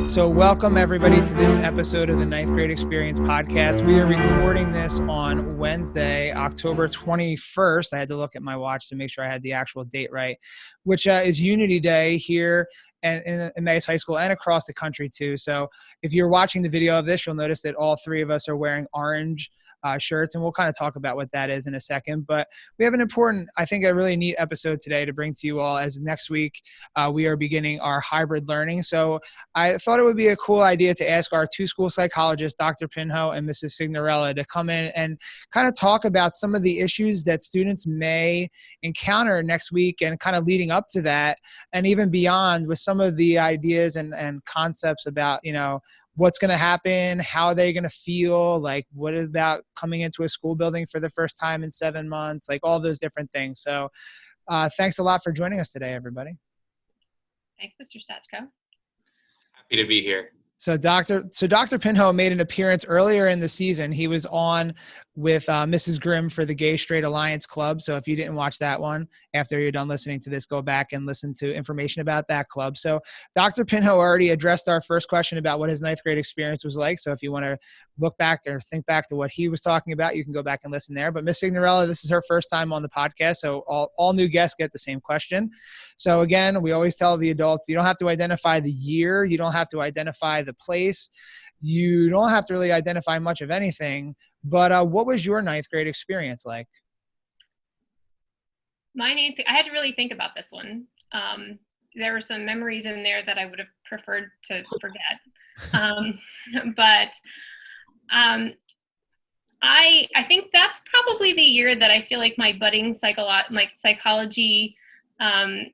So welcome everybody to this episode of the Ninth Grade Experience podcast. We are recording this on Wednesday, October 21st. I had to look at my watch to make sure I had the actual date right, which is Unity Day here and in Emmaus High School and across the country too. So if you're watching the video of this, you'll notice that all three of us are wearing orange shirts, and we'll kind of talk about what that is in a second. But we have an important, I think a really neat episode today to bring to you all, as next week we are beginning our hybrid learning. So I thought it would be a cool idea to ask our two school psychologists, Dr. Pinho and Mrs. Cignarella, to come in and kind of talk about some of the issues that students may encounter next week and kind of leading up to that, and even beyond, with some of the ideas and concepts about, you know, what's going to happen, how are they going to feel, like what about coming into a school building for the first time in 7 months, like all those different things. So thanks a lot for joining us today, everybody. Thanks, Mr. Stachko. Happy to be here. So Dr. Pinho made an appearance earlier in the season. He was on with Mrs. Grimm for the Gay Straight Alliance Club. So if you didn't watch that one, after you're done listening to this, go back and listen to information about that club. So Dr. Pinho already addressed our first question about what his ninth grade experience was like. So if you want to look back or think back to what he was talking about, you can go back and listen there. But Miss Cignarella, this is her first time on the podcast. So all new guests get the same question. So again, we always tell the adults, you don't have to identify the year. You don't have to identify the place. You don't have to really identify much of anything. But what was your ninth grade experience like? I had to really think about this one. There were some memories in there that I would have preferred to forget. But I think that's probably the year that I feel like my budding psychology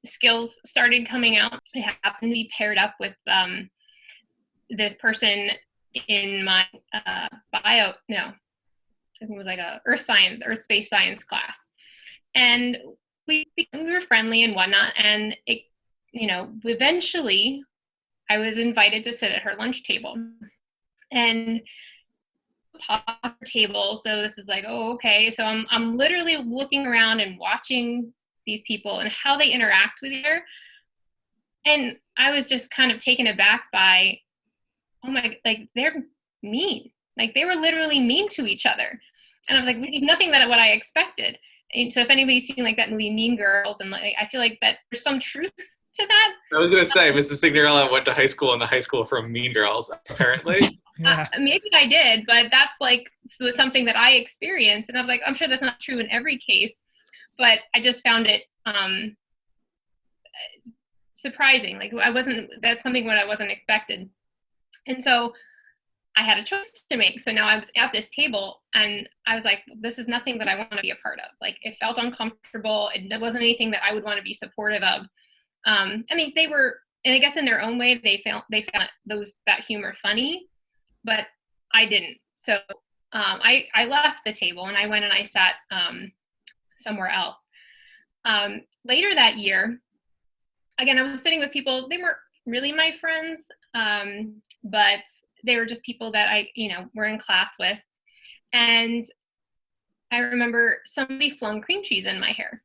skills started coming out. I happened to be paired up with this person in my I think it was like a earth-space science class. And we were friendly and whatnot. And it, eventually I was invited to sit at her lunch table. And table, so this is like, oh, okay. So I'm literally looking around and watching these people and how they interact with each other. And I was just kind of taken aback by, oh my, like they're mean. Like they were literally mean to each other. And I was like, there's nothing that what I expected. And so if anybody's seen like that movie Mean Girls, and like I feel like that there's some truth to that. I was going to say, Mrs. Cignarella went to high school in the high school from Mean Girls, apparently. Yeah. Maybe I did, but that's like something that I experienced. And I was like, I'm sure that's not true in every case, but I just found it surprising. Like that's something what I wasn't expected. And so I had a choice to make. So now I was at this table and I was like, this is nothing that I want to be a part of. Like it felt uncomfortable. It wasn't anything that I would want to be supportive of. I mean, they were, and I guess in their own way, they found that humor funny, but I didn't. So I left the table and I went and I sat somewhere else. Later that year, again, I was sitting with people, they weren't really my friends, but they were just people that I, were in class with. And I remember somebody flung cream cheese in my hair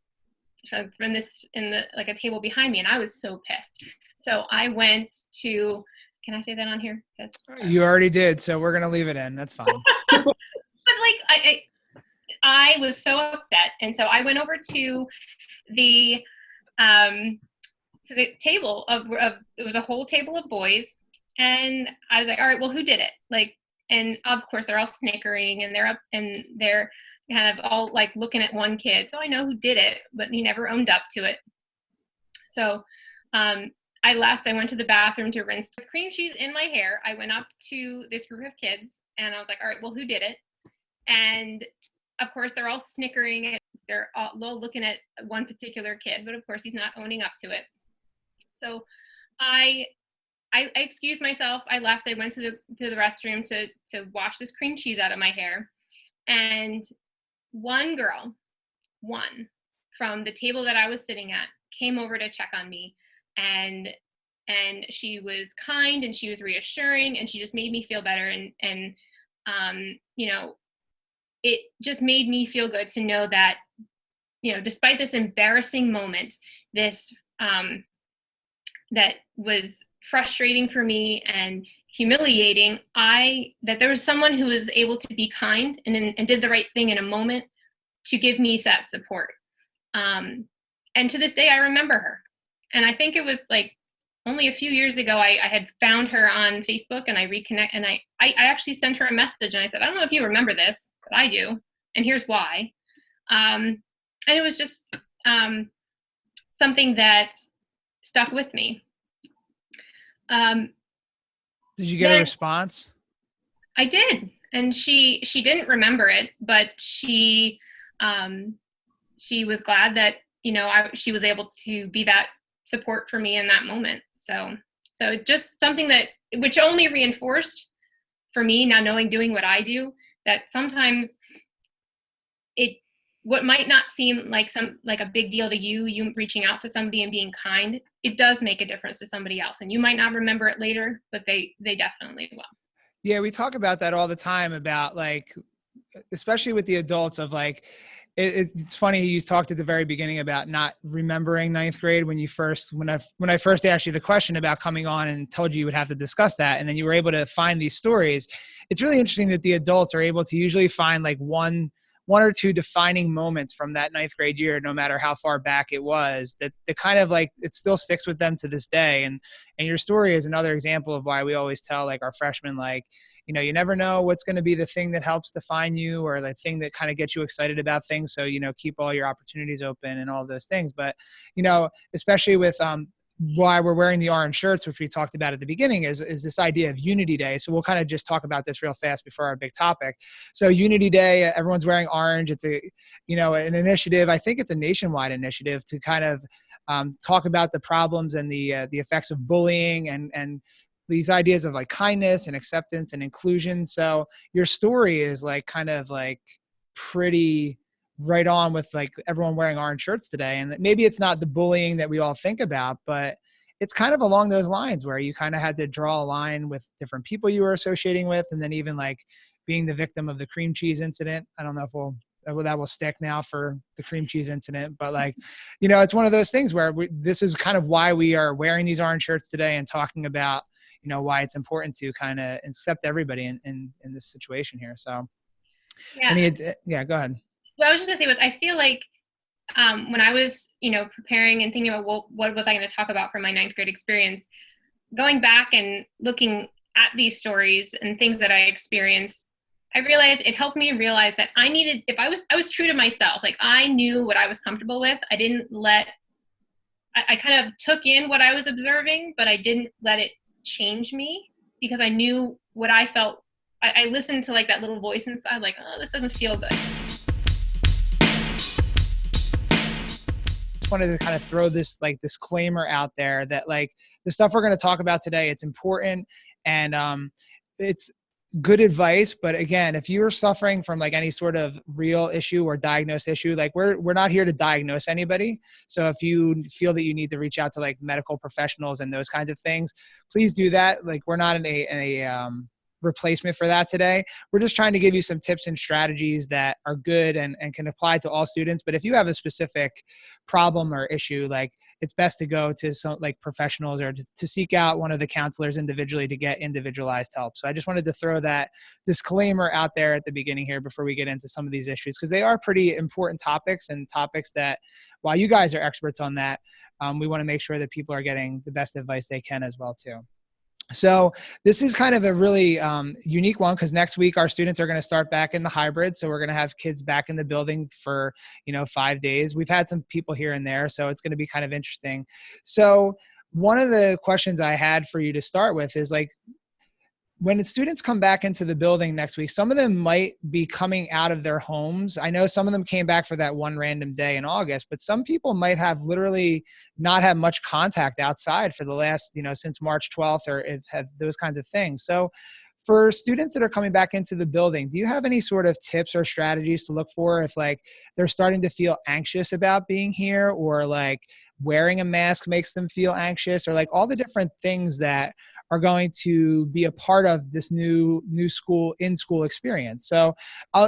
from a table behind me. And I was so pissed. So I went to, can I say that on here? You already did. So we're going to leave it in. That's fine. But like, I was so upset. And so I went over to the table of it was a whole table of boys. And I was like, all right, well, who did it? Like, and of course they're all snickering and they're up and they're kind of all like looking at one kid. So I know who did it, but he never owned up to it. So I left. I went to the bathroom to rinse the cream cheese in my hair. I went up to this group of kids and I was like, all right, well, who did it? And of course they're all snickering and they're all looking at one particular kid, but of course he's not owning up to it. So I excused myself. I left. I went to the restroom to wash this cream cheese out of my hair. And one girl, from the table that I was sitting at, came over to check on me. And she was kind and she was reassuring and she just made me feel better. And it just made me feel good to know that, despite this embarrassing moment, this that was frustrating for me and humiliating, that there was someone who was able to be kind and did the right thing in a moment to give me that support. And to this day, I remember her. And I think it was like only a few years ago, I had found her on Facebook, and I reconnect, and I actually sent her a message, and I said, I don't know if you remember this, but I do, and here's why. And it was just something that stuck with me. Did you get a response? I did, and she didn't remember it, but she was glad that she was able to be that support for me in that moment. So just something which only reinforced for me now, doing what I do, that sometimes what might not seem like a big deal to you reaching out to somebody and being kind, it does make a difference to somebody else. And you might not remember it later, but they definitely will. Yeah, we talk about that all the time, about like, especially with the adults, of like, it's funny, you talked at the very beginning about not remembering ninth grade when I first asked you the question about coming on and told you would have to discuss that, and then you were able to find these stories. It's really interesting that the adults are able to usually find like one or two defining moments from that ninth grade year, no matter how far back it was, that kind of like, it still sticks with them to this day. And your story is another example of why we always tell like our freshmen, like, you never know what's going to be the thing that helps define you, or the thing that kind of gets you excited about things. So, keep all your opportunities open and all those things. But, especially with, why we're wearing the orange shirts, which we talked about at the beginning, is this idea of Unity Day. So we'll kind of just talk about this real fast before our big topic. So Unity Day, everyone's wearing orange. It's an initiative. I think it's a nationwide initiative to kind of talk about the problems and the effects of bullying and these ideas of like kindness and acceptance and inclusion. So your story is like kind of like pretty right on with like everyone wearing orange shirts today. And maybe it's not the bullying that we all think about, but it's kind of along those lines where you kind of had to draw a line with different people you were associating with. And then even like being the victim of the cream cheese incident. I don't know if that will stick now for the cream cheese incident, but like, it's one of those things where this is kind of why we are wearing these orange shirts today and talking about, why it's important to kind of accept everybody in this situation here. So yeah, go ahead. What I was just gonna say was, I feel like when I was, preparing and thinking about what was I going to talk about for my ninth grade experience, going back and looking at these stories and things that I experienced, I realized it helped me realize that I was true to myself. Like, I knew what I was comfortable with. I didn't I kind of took in what I was observing, but I didn't let it change me, because I knew what I felt. I listened to like that little voice inside, like, oh, this doesn't feel good. Wanted to kind of throw this like disclaimer out there that like the stuff we're going to talk about today, it's important and it's good advice. But again, if you're suffering from like any sort of real issue or diagnosed issue, like we're not here to diagnose anybody. So if you feel that you need to reach out to like medical professionals and those kinds of things, please do that. Like, we're not in a replacement for that today. We're just trying to give you some tips and strategies that are good and can apply to all students. But if you have a specific problem or issue, like, it's best to go to some like professionals or to seek out one of the counselors individually to get individualized help. So I just wanted to throw that disclaimer out there at the beginning here before we get into some of these issues, because they are pretty important topics, and topics that, while you guys are experts on that, we want to make sure that people are getting the best advice they can as well too. So this is kind of a really unique one, because next week our students are going to start back in the hybrid. So we're going to have kids back in the building for, 5 days. We've had some people here and there, so it's going to be kind of interesting. So one of the questions I had for you to start with is like, when students come back into the building next week, some of them might be coming out of their homes. I know some of them came back for that one random day in August, but some people might have literally not had much contact outside for the last, since March 12th, or have those kinds of things. So for students that are coming back into the building, do you have any sort of tips or strategies to look for if like they're starting to feel anxious about being here, or like wearing a mask makes them feel anxious, or like all the different things that are going to be a part of this new school in-school experience? So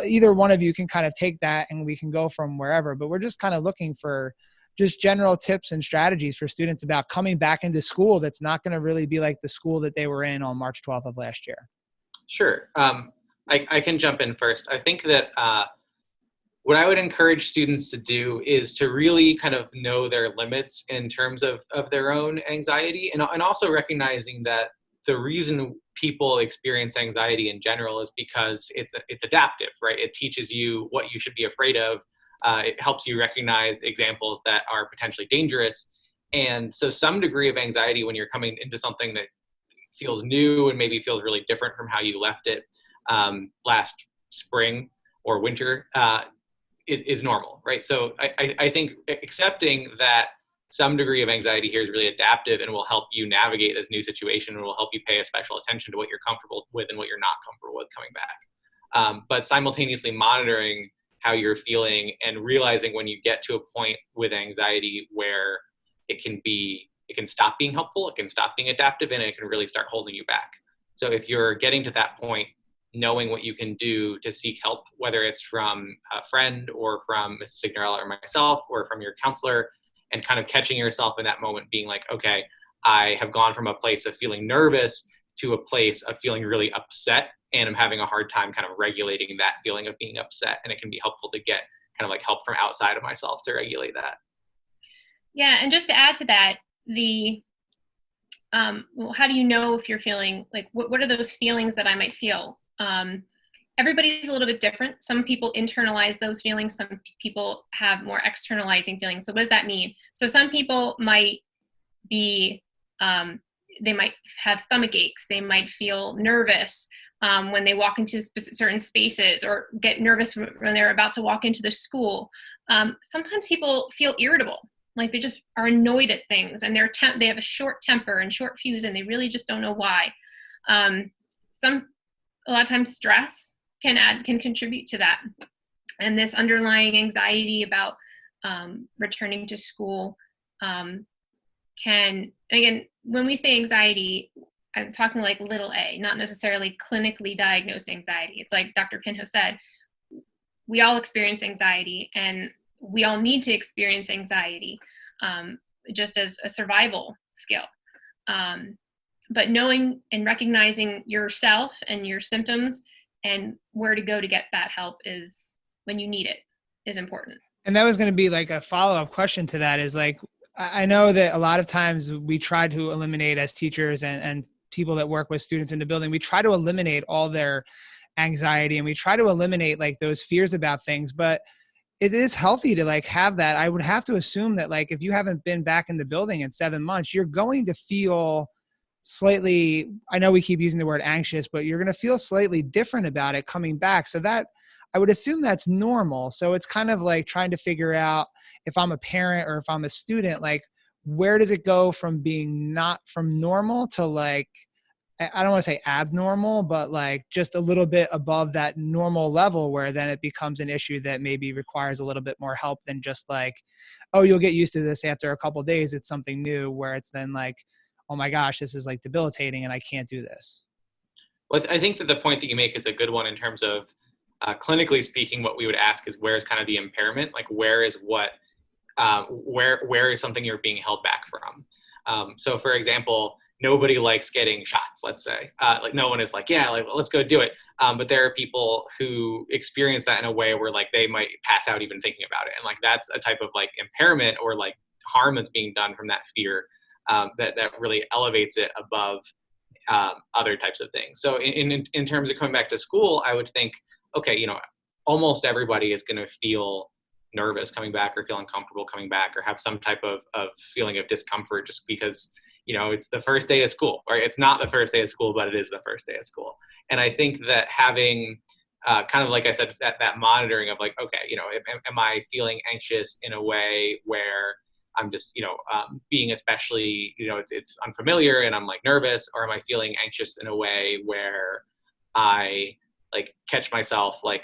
either one of you can kind of take that and we can go from wherever, but we're just kind of looking for just general tips and strategies for students about coming back into school that's not going to really be like the school that they were in on March 12th of last year? Sure. I can jump in first. I think that what I would encourage students to do is to really kind of know their limits in terms of their own anxiety, and also recognizing that the reason people experience anxiety in general is because it's adaptive, right? It teaches you what you should be afraid of. It helps you recognize examples that are potentially dangerous. And so some degree of anxiety when you're coming into something that feels new and maybe feels really different from how you left it last spring or winter, it is normal, right? So I think accepting that some degree of anxiety here is really adaptive and will help you navigate this new situation and will help you pay a special attention to what you're comfortable with and what you're not comfortable with coming back. But simultaneously monitoring how you're feeling and realizing when you get to a point with anxiety where it can stop being helpful, it can stop being adaptive, and it can really start holding you back. So if you're getting to that point, knowing what you can do to seek help, whether it's from a friend or from Mrs. Cignarella or myself or from your counselor, and kind of catching yourself in that moment being like, okay, I have gone from a place of feeling nervous to a place of feeling really upset, and I'm having a hard time kind of regulating that feeling of being upset. And it can be helpful to get kind of like help from outside of myself to regulate that. Yeah, and just to add to that, well, how do you know if you're feeling like, what are those feelings that I might feel? Everybody's a little bit different. Some people internalize those feelings. Some people have more externalizing feelings. So what does that mean? So some people might be, they might have stomach aches. They might feel nervous when they walk into certain spaces, or get nervous when they're about to walk into the school. Sometimes people feel irritable. Like they just are annoyed at things, and they have a short temper and short fuse, and they really just don't know why. A lot of times stress can contribute to that. And this underlying anxiety about returning to school can, again, when we say anxiety, I'm talking like little a, not necessarily clinically diagnosed anxiety. It's like Dr. Pinho said, we all experience anxiety, and we all need to experience anxiety just as a survival skill. But knowing and recognizing yourself and your symptoms and where to go to get that help is, when you need it, is important. And that was going to be like a follow-up question to that, is like, I know that a lot of times we try to eliminate, as teachers and people that work with students in the building, we try to eliminate all their anxiety, and we try to eliminate like those fears about things. But it is healthy to like have that. I would have to assume that like, if you haven't been back in the building in 7 months, you're going to feel slightly, I know we keep using the word anxious, but you're going to feel slightly different about it coming back. So that, I would assume that's normal. So it's kind of like trying to figure out, if I'm a parent or if I'm a student, like where does it go from being not from normal to like, I don't want to say abnormal, but like just a little bit above that normal level, where then it becomes an issue that maybe requires a little bit more help than just like, oh, you'll get used to this after a couple of days. It's something new, where it's then like, oh my gosh, this is like debilitating and I can't do this. Well, I think that the point that you make is a good one in terms of clinically speaking. What we would ask is, where's kind of the impairment? Like where is where is something you're being held back from? So for example, nobody likes getting shots, let's say. Like no one is like, yeah, like let's go do it. But there are people who experience that in a way where like they might pass out even thinking about it. And like that's a type of like impairment or like harm that's being done from that fear that really elevates it above other types of things. So in terms of coming back to school, I would think, okay, almost everybody is going to feel nervous coming back, or feel uncomfortable coming back, or have some type of feeling of discomfort, just because it's the first day of school, right? It's not the first day of school, but it is the first day of school. And I think that having kind of like I said, that monitoring of like, okay, am I feeling anxious in a way where I'm just, being especially, it's unfamiliar and I'm like nervous, or am I feeling anxious in a way where I like catch myself like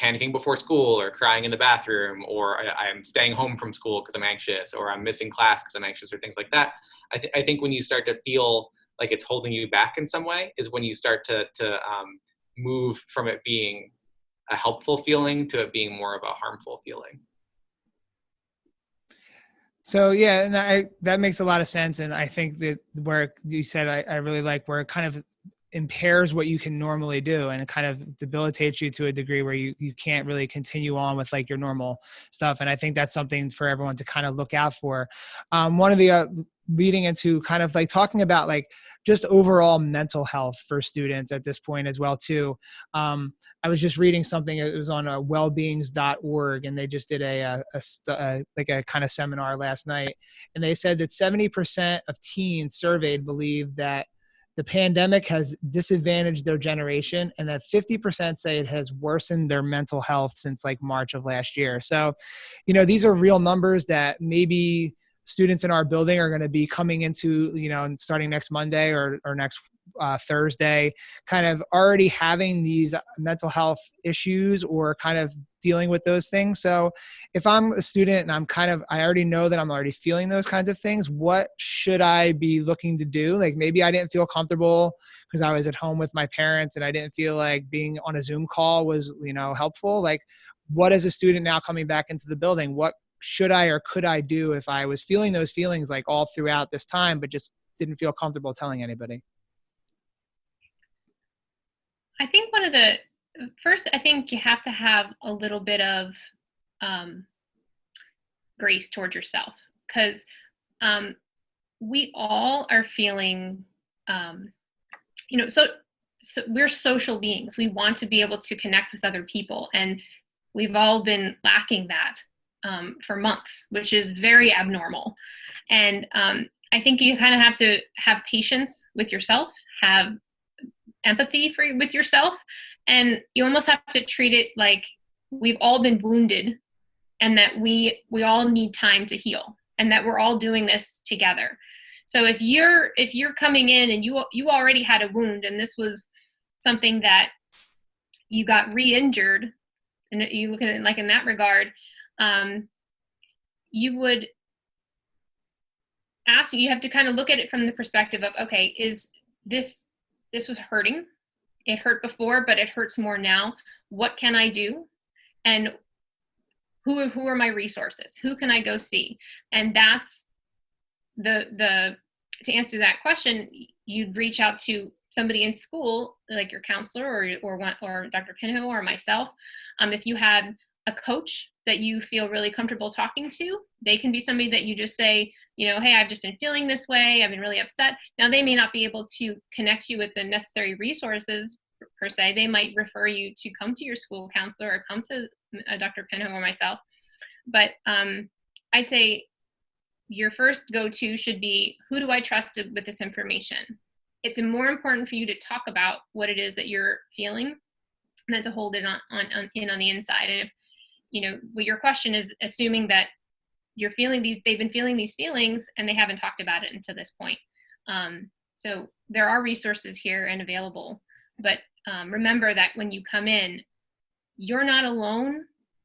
panicking before school, or crying in the bathroom, or I'm staying home from school because I'm anxious, or I'm missing class because I'm anxious, or things like that. I think when you start to feel like it's holding you back in some way is when you start to move from it being a helpful feeling to it being more of a harmful feeling. So yeah, and that makes a lot of sense. And I think that where you said, I really like where it kind of impairs what you can normally do, and it kind of debilitates you to a degree where you can't really continue on with like your normal stuff. And I think that's something for everyone to kind of look out for. One of the leading into kind of like talking about like just overall mental health for students at this point as well too. I was just reading something. It was on wellbeings.org, and they just did like a kind of seminar last night. And they said that 70% of teens surveyed believe that the pandemic has disadvantaged their generation, and that 50% say it has worsened their mental health since like March of last year. So, these are real numbers that maybe students in our building are going to be coming into, and starting next Monday or next Thursday, kind of already having these mental health issues or kind of dealing with those things. So if I'm a student and I already know that I'm already feeling those kinds of things, what should I be looking to do? Like maybe I didn't feel comfortable because I was at home with my parents and I didn't feel like being on a Zoom call was, helpful. Like what as a student now coming back into the building, what should I or could I do if I was feeling those feelings like all throughout this time, but just didn't feel comfortable telling anybody? I think first, I think you have to have a little bit of grace towards yourself, because we all are feeling, so we're social beings. We want to be able to connect with other people, and we've all been lacking that for months, which is very abnormal. And I think you kind of have to have patience with yourself, have empathy with yourself, and you almost have to treat it like we've all been wounded, and that we all need time to heal, and that we're all doing this together. So if you're coming in and you already had a wound, and this was something that you got re-injured, and you look at it like in that regard, you would you have to kind of look at it from the perspective of, okay, is this was hurting. It hurt before, but it hurts more now. What can I do? And who are my resources? Who can I go see? And that's to answer that question, you'd reach out to somebody in school, like your counselor or Dr. Pinho or myself. If you had a coach that you feel really comfortable talking to, they can be somebody that you just say, hey, I've just been feeling this way. I've been really upset. Now, they may not be able to connect you with the necessary resources per se. They might refer you to come to your school counselor or come to Dr. Pinho or myself. But I'd say your first go-to should be, who do I trust with this information? It's more important for you to talk about what it is that you're feeling than to hold it on the inside. And if, what your question is assuming that you're feeling they've been feeling these feelings and they haven't talked about it until this point. So there are resources here and available, but remember that when you come in, you're not alone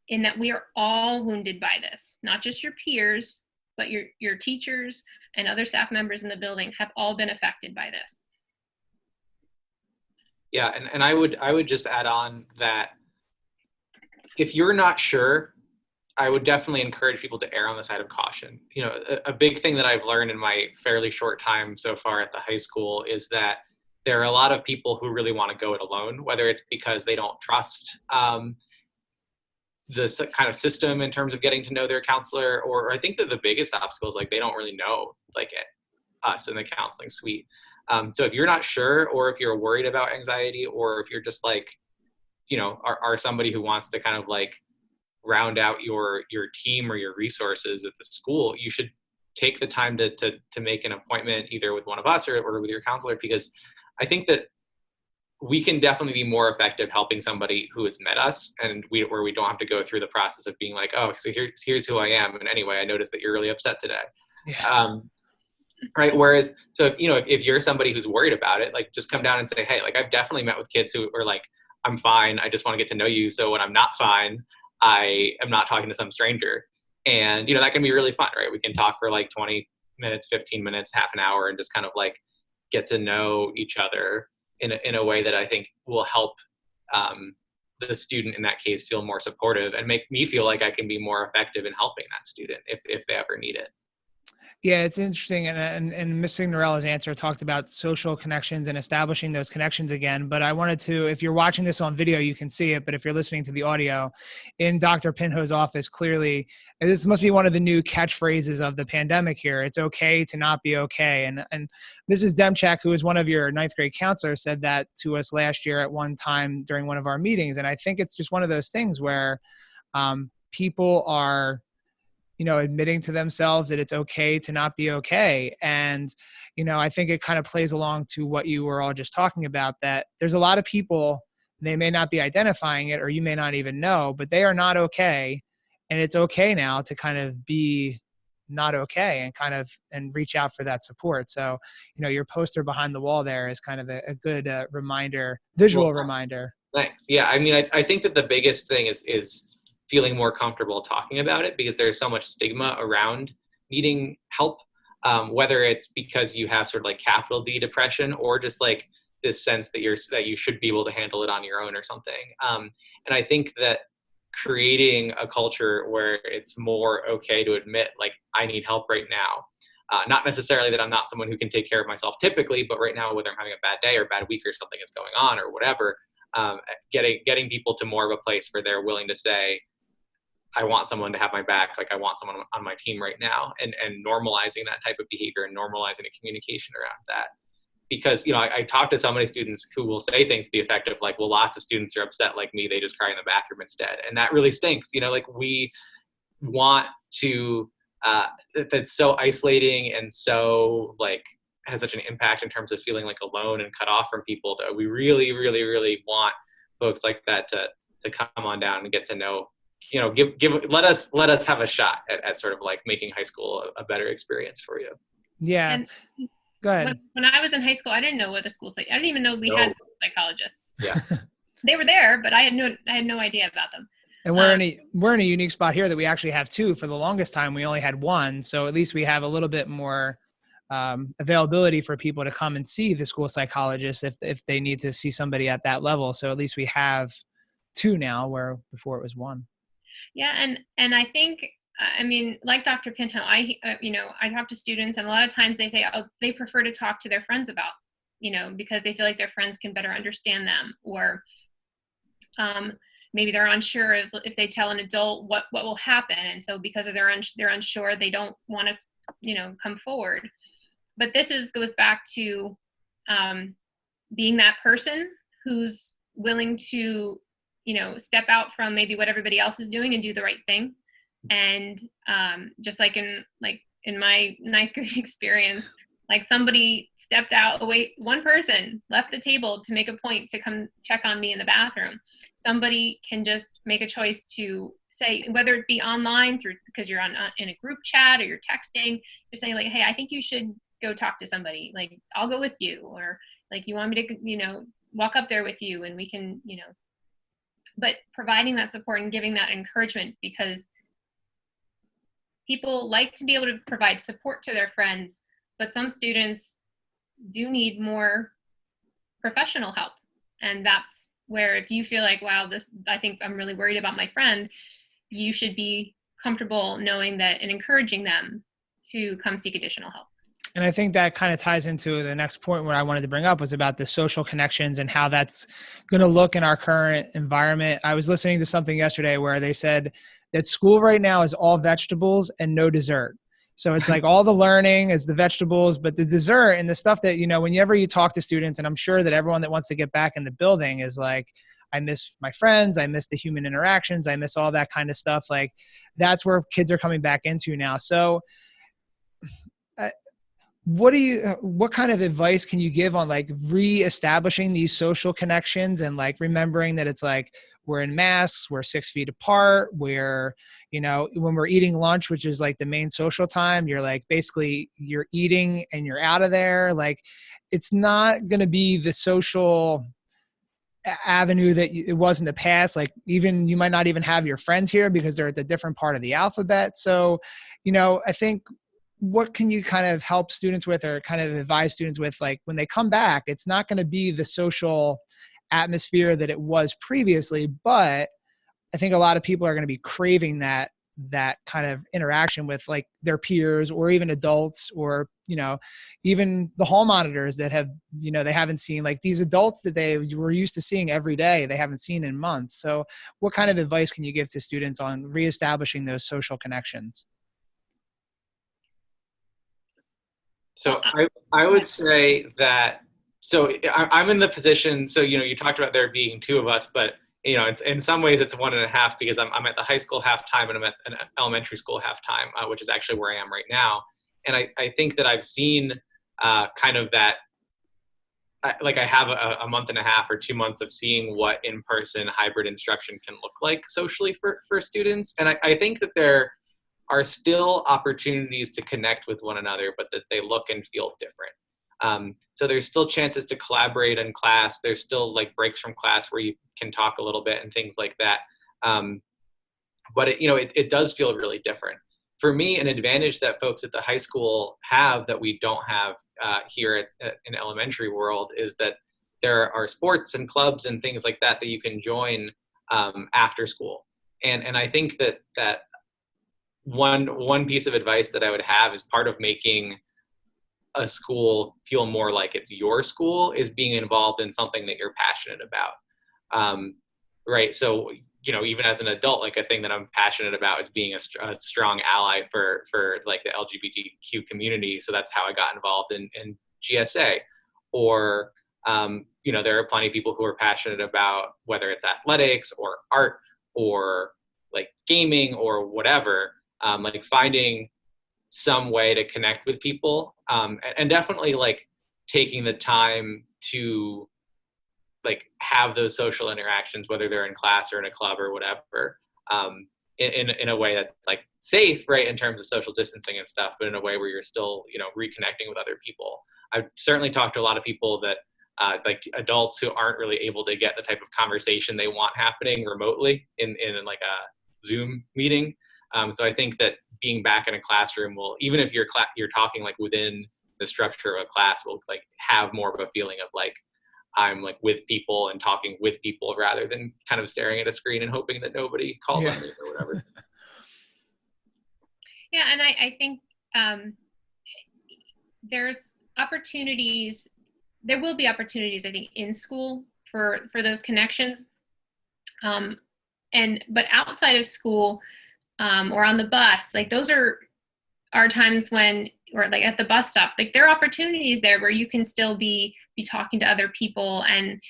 in that we are all wounded by this, not just your peers, but your teachers and other staff members in the building have all been affected by this. Yeah, and I would just add on that if you're not sure, I would definitely encourage people to err on the side of caution. A big thing that I've learned in my fairly short time so far at the high school is that there are a lot of people who really want to go it alone, whether it's because they don't trust the kind of system in terms of getting to know their counselor, or I think that the biggest obstacle is like they don't really know us in the counseling suite. So if you're not sure, or if you're worried about anxiety, or if you're just like, are somebody who wants to kind of like round out your team or your resources at the school, you should take the time to make an appointment either with one of us or with your counselor, because I think that we can definitely be more effective helping somebody who has met us, and where we don't have to go through the process of being like, oh, so here's who I am, and anyway, I noticed that you're really upset today. Yeah. Right. Whereas, so, if you're somebody who's worried about it, like just come down and say, hey, like I've definitely met with kids who are like, I'm fine. I just want to get to know you. So when I'm not fine, I am not talking to some stranger. And, that can be really fun, right? We can talk for like 20 minutes, 15 minutes, half an hour, and just kind of like get to know each other in a way that I think will help the student in that case feel more supportive and make me feel like I can be more effective in helping that student if they ever need it. Yeah, it's interesting. And Ms. Cignarella's answer talked about social connections and establishing those connections again. But I wanted to, if you're watching this on video, you can see it. But if you're listening to the audio, in Dr. Pinho's office, clearly, and this must be one of the new catchphrases of the pandemic here. It's okay to not be okay. And Mrs. Demchak, who is one of your ninth grade counselors, said that to us last year at one time during one of our meetings. And I think it's just one of those things where people are, admitting to themselves that it's okay to not be okay. And, I think it kind of plays along to what you were all just talking about, that there's a lot of people, they may not be identifying it, or you may not even know, but they are not okay. And it's okay now to kind of be not okay and reach out for that support. So, your poster behind the wall there is kind of a good visual reminder. Thanks. Yeah. I mean, I think that the biggest thing is feeling more comfortable talking about it, because there's so much stigma around needing help, whether it's because you have sort of like capital D depression, or just like this sense that you should be able to handle it on your own or something. And I think that creating a culture where it's more okay to admit, like, I need help right now. Not necessarily that I'm not someone who can take care of myself typically, but right now, whether I'm having a bad day or bad week or something is going on or whatever, getting people to more of a place where they're willing to say, I want someone to have my back, like I want someone on my team right now, and normalizing that type of behavior and normalizing a communication around that. Because, I talk to so many students who will say things to the effect of like, well, lots of students are upset like me, they just cry in the bathroom instead. And that really stinks. Like we want to, that's so isolating and so like has such an impact in terms of feeling like alone and cut off from people, that we really, really, really want folks like that to come on down and get to know, let us have a shot at sort of like making high school a better experience for you. Yeah. And go ahead. When I was in high school, I didn't know what a school I didn't even know we had psychologists. Yeah. They were there, but I had no idea about them. And we're in a unique spot here that we actually have two. For the longest time, we only had one. So at least we have a little bit more availability for people to come and see the school psychologist if they need to see somebody at that level. So at least we have two now, where before it was one. Yeah. And I think, I mean, like Dr. Pinho, I talk to students, and a lot of times they say, oh, they prefer to talk to their friends about, because they feel like their friends can better understand them, or maybe they're unsure if they tell an adult what will happen. And so because of they're unsure, they don't want to, come forward. But this goes back to being that person who's willing to, step out from maybe what everybody else is doing and do the right thing. And just like in my ninth grade experience, like somebody stepped out, one person left the table to make a point to come check on me in the bathroom. Somebody can just make a choice to say, whether it be online because you're in a group chat or you're texting, you're saying like, hey, I think you should go talk to somebody. Like, I'll go with you, or like, you want me to, walk up there with you and we can, but providing that support and giving that encouragement, because people like to be able to provide support to their friends, but some students do need more professional help. And that's where, if you feel like, wow, I think I'm really worried about my friend, you should be comfortable knowing that and encouraging them to come seek additional help. And I think that kind of ties into the next point where I wanted to bring up was about the social connections and how that's going to look in our current environment. I was listening to something yesterday where they said that school right now is all vegetables and no dessert. So it's like all the learning is the vegetables, but the dessert and the stuff that, whenever you talk to students, and I'm sure that everyone that wants to get back in the building is like, I miss my friends, I miss the human interactions, I miss all that kind of stuff. Like that's where kids are coming back into now. So what kind of advice can you give on like reestablishing these social connections and like remembering that it's like we're in masks, we're 6 feet apart, we're, when we're eating lunch, which is like the main social time, you're like basically you're eating and you're out of there. Like it's not going to be the social avenue that it was in the past. Like even you might not even have your friends here because they're at a different part of the alphabet. So, I think what can you kind of help students with or kind of advise students with, like when they come back, it's not going to be the social atmosphere that it was previously, but I think a lot of people are going to be craving that that kind of interaction with like their peers or even adults, or, even the hall monitors that have, they haven't seen, like these adults that they were used to seeing every day, they haven't seen in months. So what kind of advice can you give to students on reestablishing those social connections? So I would say that, so I'm in the position, so, you talked about there being two of us, but, it's, in some ways it's 1.5, because I'm at the high school halftime and I'm at an elementary school halftime, which is actually where I am right now. And I think that I've seen kind of that, like I have a 1.5 or 2 months of seeing what in-person hybrid instruction can look like socially for students. And I think that there are still opportunities to connect with one another, but that they look and feel different. So there's still chances to collaborate in class. There's still like breaks from class where you can talk a little bit and things like that. But it does feel really different. For me, an advantage that folks at the high school have that we don't have here in elementary world is that there are sports and clubs and things like that you can join after school. And I think that one piece of advice that I would have is part of making a school feel more like it's your school is being involved in something that you're passionate about. Right. So, even as an adult, like a thing that I'm passionate about is being a strong ally for like the LGBTQ community. So that's how I got involved in GSA. Or, there are plenty of people who are passionate about whether it's athletics or art or like gaming or whatever, like finding some way to connect with people, and definitely like taking the time to like have those social interactions, whether they're in class or in a club or whatever, in a way that's like safe, right, in terms of social distancing and stuff, but in a way where you're still, reconnecting with other people. I've certainly talked to a lot of people that like adults who aren't really able to get the type of conversation they want happening remotely in like a Zoom meeting. So I think that being back in a classroom will, even if you're talking like within the structure of a class, will like have more of a feeling of like I'm like with people and talking with people rather than kind of staring at a screen and hoping that nobody calls on me or whatever. Yeah, and I think there's opportunities. There will be opportunities, I think, in school for those connections. But outside of school, or on the bus, like those are times when, or like at the bus stop, like there are opportunities there where you can still be talking to other people, and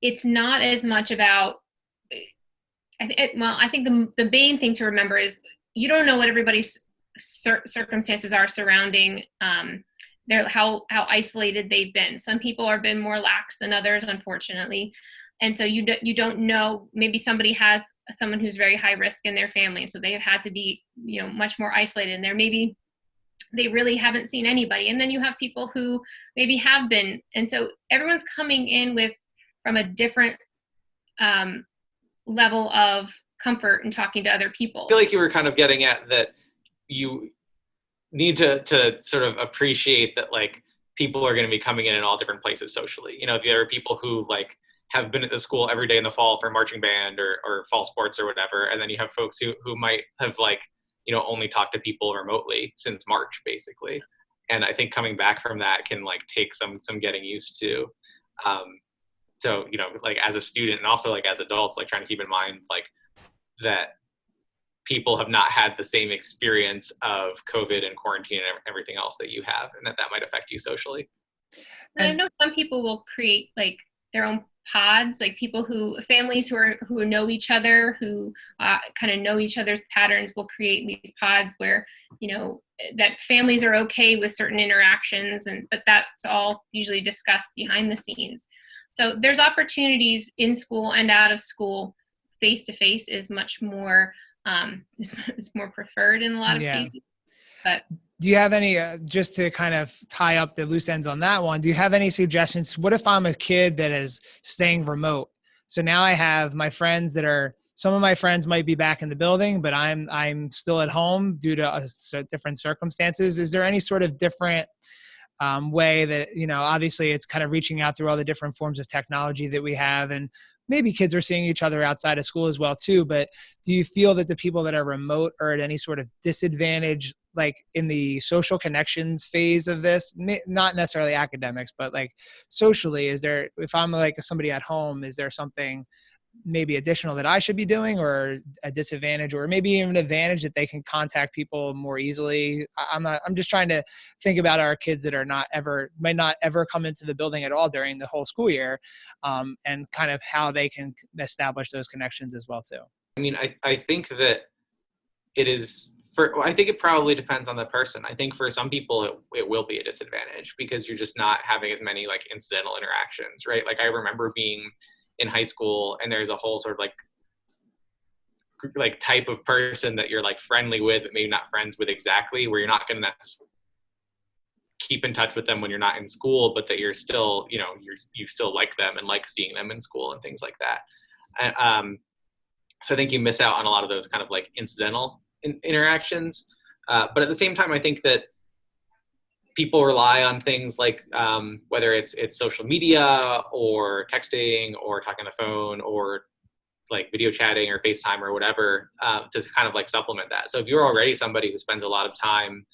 it's not as much about, I think the main thing to remember is you don't know what everybody's circumstances are surrounding how isolated they've been. Some people have been more lax than others, unfortunately. And so you don't know, maybe somebody has someone who's very high risk in their family, so they've had to be, much more isolated in there. Maybe they really haven't seen anybody. And then you have people who maybe have been. And so everyone's coming in from a different level of comfort in talking to other people. I feel like you were kind of getting at that you need to sort of appreciate that like people are going to be coming in all different places socially. There are people who like have been at the school every day in the fall for marching band or fall sports or whatever. And then you have folks who might have like, only talked to people remotely since March, basically. And I think coming back from that can like take some getting used to. So, like as a student and also like as adults, like trying to keep in mind like that people have not had the same experience of COVID and quarantine and everything else that you have, and that might affect you socially. And I know some people will create like their own pods, like families who know each other, who kind of know each other's patterns, will create these pods where, that families are okay with certain interactions, but that's all usually discussed behind the scenes. So there's opportunities in school and out of school. Face-to-face is much more, it's more preferred in a lot of cases. But do you have any, just to kind of tie up the loose ends on that one, do you have any suggestions? What if I'm a kid that is staying remote? So now I have my friends some of my friends might be back in the building, but I'm still at home due to different circumstances. Is there any sort of different way that, obviously it's kind of reaching out through all the different forms of technology that we have, and maybe kids are seeing each other outside of school as well too, but do you feel that the people that are remote are at any sort of disadvantage, like in the social connections phase of this? Not necessarily academics, but like socially, is there, if I'm like somebody at home, is there something maybe additional that I should be doing, or a disadvantage, or maybe even an advantage that they can contact people more easily? I'm just trying to think about our kids that might not ever come into the building at all during the whole school year, and kind of how they can establish those connections as well too. I mean, I think that I think it probably depends on the person. I think for some people it will be a disadvantage because you're just not having as many like incidental interactions, right? Like I remember being in high school and there's a whole sort of like type of person that you're like friendly with, but maybe not friends with exactly, where you're not going to keep in touch with them when you're not in school, but that you're still, you still like them and like seeing them in school and things like that. And, so I think you miss out on a lot of those kind of like incidental interactions. But at the same time, I think that people rely on things like whether it's social media or texting or talking on the phone or like video chatting or FaceTime or whatever to kind of like supplement that. So if you're already somebody who spends a lot of time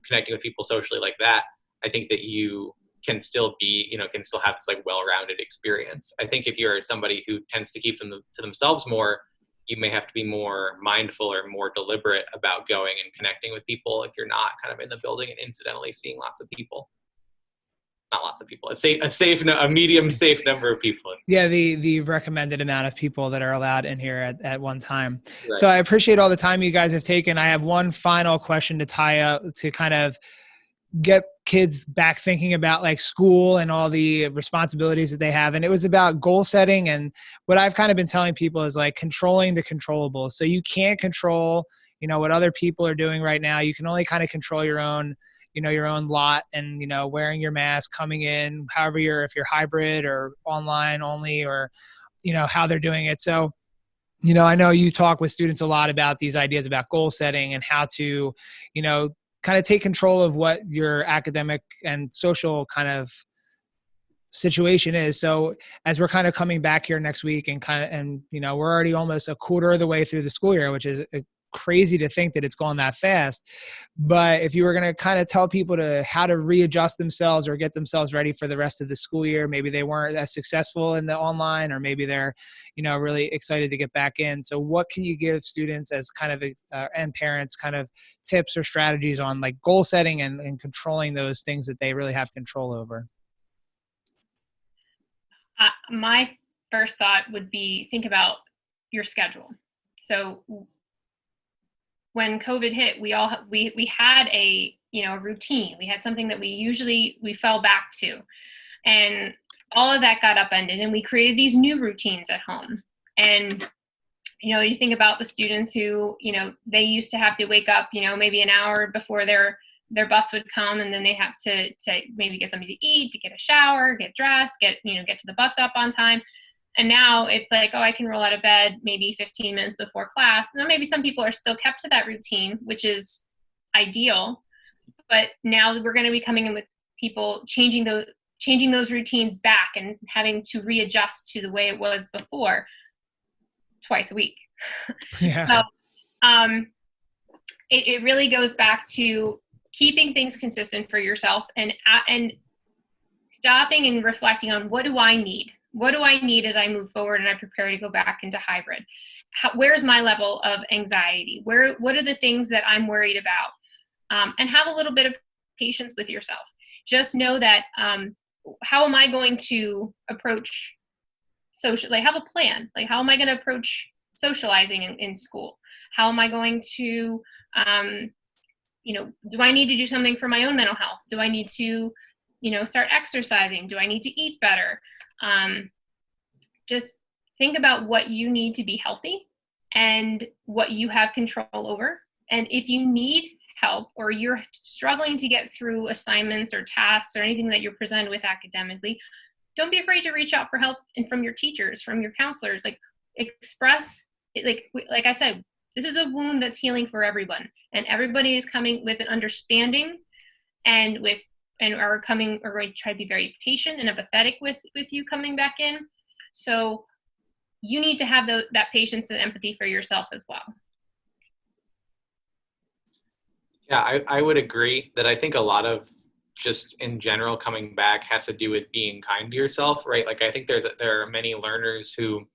connecting with people socially like that, I think that you can still can still have this like well-rounded experience. I think if you're somebody who tends to keep them to themselves more, you may have to be more mindful or more deliberate about going and connecting with people if you're not kind of in the building and incidentally seeing lots of people. Not lots of people. A medium safe number of people. Yeah, the recommended amount of people that are allowed in here at one time. Right. So I appreciate all the time you guys have taken. I have one final question to tie up to kind of get kids back thinking about like school and all the responsibilities that they have. And it was about goal setting. And what I've kind of been telling people is like controlling the controllables. So you can't control, what other people are doing right now. You can only kind of control your own lot and, wearing your mask, coming in, however if you're hybrid or online only, or, how they're doing it. So, I know you talk with students a lot about these ideas about goal setting and how to, kind of take control of what your academic and social kind of situation is. So as we're kind of coming back here next week and we're already almost a quarter of the way through the school year, which is crazy to think that it's gone that fast. But if you were going to kind of tell people how to readjust themselves or get themselves ready for the rest of the school year, maybe they weren't as successful in the online, or maybe they're, really excited to get back in. So what can you give students as kind of, and parents kind of tips or strategies on like goal setting and controlling those things that they really have control over? My first thought would be think about your schedule. So when COVID hit, we had a routine. We had something that we fell back to, and all of that got upended, and we created these new routines at home. And you think about the students who they used to have to wake up maybe an hour before their bus would come, and then they have to maybe get something to eat, to get a shower, get dressed, get to the bus stop on time. And now it's like, oh, I can roll out of bed maybe 15 minutes before class. Now maybe some people are still kept to that routine, which is ideal. But now we're going to be coming in with people changing those routines back and having to readjust to the way it was before twice a week. Yeah. So it really goes back to keeping things consistent for yourself and stopping and reflecting on what do I need? What do I need as I move forward and I prepare to go back into hybrid? Where's my level of anxiety? What are the things that I'm worried about? And have a little bit of patience with yourself. Just know that how am I going to approach social? Like have a plan. Like how am I going to approach socializing in school? How am I going to, do I need to do something for my own mental health? Do I need to, start exercising? Do I need to eat better? Just think about what you need to be healthy and what you have control over. And if you need help or you're struggling to get through assignments or tasks or anything that you're presented with academically, don't be afraid to reach out for help and from your teachers, from your counselors. Like express it, like I said, this is a wound that's healing for everyone, and everybody is coming with an understanding and are going to try to be very patient and empathetic with you coming back in. So you need to have that patience and empathy for yourself as well. Yeah, I would agree that I think a lot of just in general coming back has to do with being kind to yourself, right? Like I think there are many learners who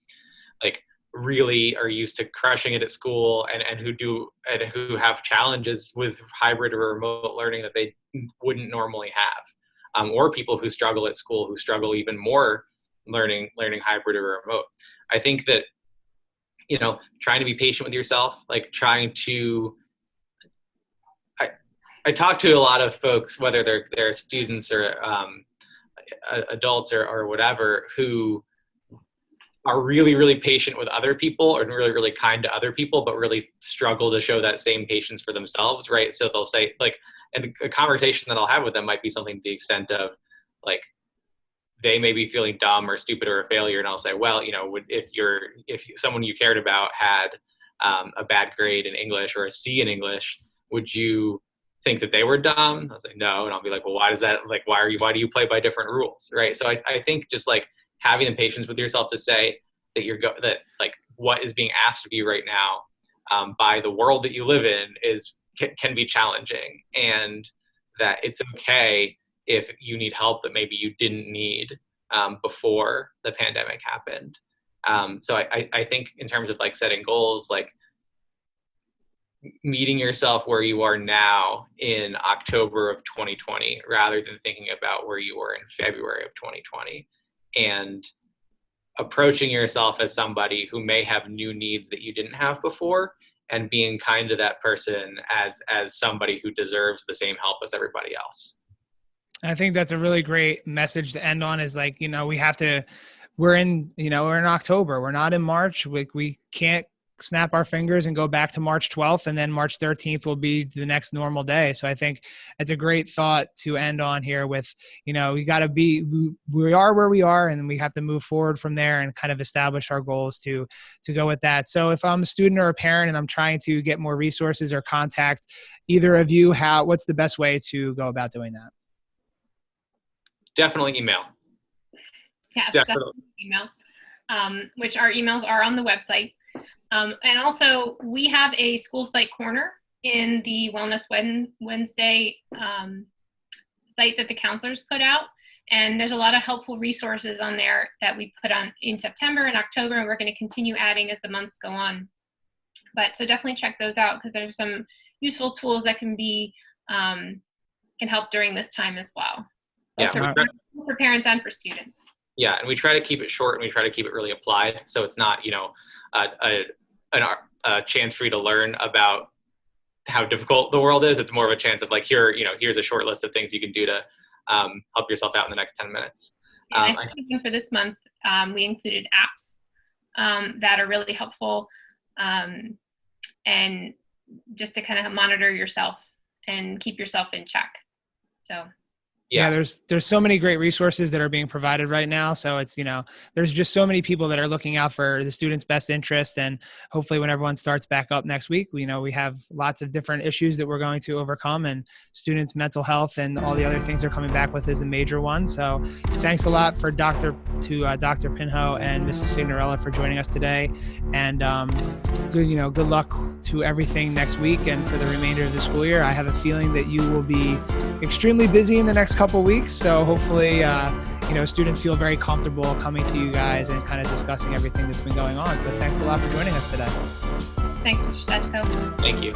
like really are used to crushing it at school and who have challenges with hybrid or remote learning that they wouldn't normally have, or people who struggle at school who struggle even more learning hybrid or remote. I think that, you know, trying to be patient with yourself, like trying to I talk to a lot of folks, whether they're students or adults or whatever, who are really, really patient with other people and really, really kind to other people, but really struggle to show that same patience for themselves, right? So they'll say, like, and a conversation that I'll have with them might be something to the extent of, like, they may be feeling dumb or stupid or a failure, and I'll say, well, you know, if someone you cared about had a bad grade in English or a C in English, would you think that they were dumb? I was like, no. And I'll be like, well, why do you play by different rules? Right. So I think just like having the patience with yourself to say that that like what is being asked of you right now by the world that you live in can be challenging, and that it's okay if you need help that maybe you didn't need before the pandemic happened. So I think in terms of like setting goals, like meeting yourself where you are now in October of 2020, rather than thinking about where you were in February of 2020, and approaching yourself as somebody who may have new needs that you didn't have before, and being kind to that person as somebody who deserves the same help as everybody else. I think that's a really great message to end on, is like, you know, we're in October, we're not in March. We can't snap our fingers and go back to March 12th, and then March 13th will be the next normal day. So I think it's a great thought to end on here with, you know, we are where we are, and we have to move forward from there and kind of establish our goals to go with that. So if I'm a student or a parent and I'm trying to get more resources or contact either of you, what's the best way to go about doing that? Definitely email. Yeah, definitely email, which our emails are on the website. And also, we have a school site corner in the Wellness Wednesday site that the counselors put out. And there's a lot of helpful resources on there that we put on in September and October, and we're going to continue adding as the months go on. But so definitely check those out, because there's some useful tools that can help during this time as well. Yeah, for parents and for students. Yeah, and we try to keep it short, and we try to keep it really applied. So it's not, you know, a chance for you to learn about how difficult the world is. It's more of a chance of like, here's a short list of things you can do to help yourself out in the next 10 minutes. I think for this month, we included apps that are really helpful, and just to kind of monitor yourself and keep yourself in check. So. Yeah, there's so many great resources that are being provided right now. So it's, you know, there's just so many people that are looking out for the students' best interest. And hopefully when everyone starts back up next week, we have lots of different issues that we're going to overcome, and students' mental health and all the other things they're coming back with is a major one. So thanks a lot for Dr. Pinho and Mrs. Cignarella for joining us today. And good luck to everything next week and for the remainder of the school year. I have a feeling that you will be extremely busy in the next couple weeks. So hopefully, students feel very comfortable coming to you guys and kind of discussing everything that's been going on. So thanks a lot for joining us today. Thanks, Dr. Thank you.